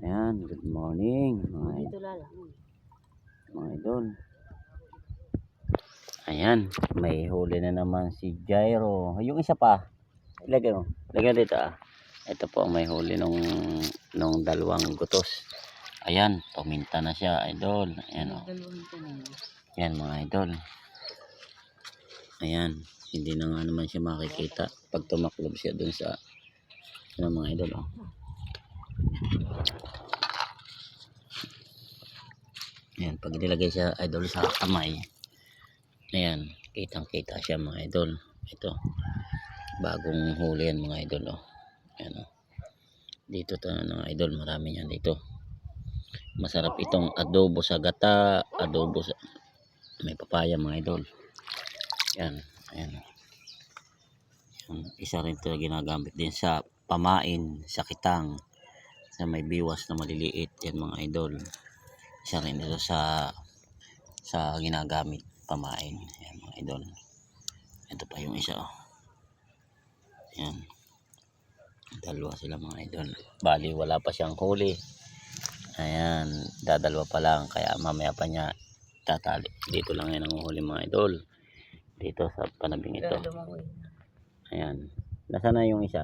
Ayan, good morning mga idol. Ayan, may huli na naman si Jairo. Yung isa pa, ilagay mo. Ilagay dito ah. Ito po ang may huli nung dalawang gutos. Ayan, paminta na siya, idol. Ayan o. Ayan mga idol. Ayan, hindi na nga naman siya makikita pag tumaklob siya dun sa mga idol o. Ayan, pag nilagay siya idol sa kamay, ayan, kitang kita siya mga idol. Ito, bagong huli yan mga idol o. Ayan o. Dito tayo mga idol, marami yan dito. Masarap itong adobo sa gata, adobo sa may papaya mga idol. Yan, ayan. Isa rin ito ginagamit din sa pamain, sa kitang, sa may biwas na maliliit yan mga idol. Isa rin ito sa ginagamit pamain yan mga idol. Ito pa yung isa oh. Yan, dalawa sila mga idol. Bali wala pa siyang huli. Ayan, dadalwa pa lang, kaya mamaya pa niya tatali. Dito lang yan ang huli mga idol, dito sa panabing ito. Ayan, nasa na yung isa?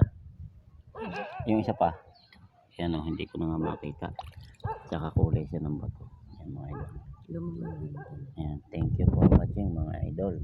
Yung isa pa. Ayan o, hindi ko na nga makita. Tsaka kulay siya ng bato. Ayan mga idol. Ayan, thank you for watching mga idol.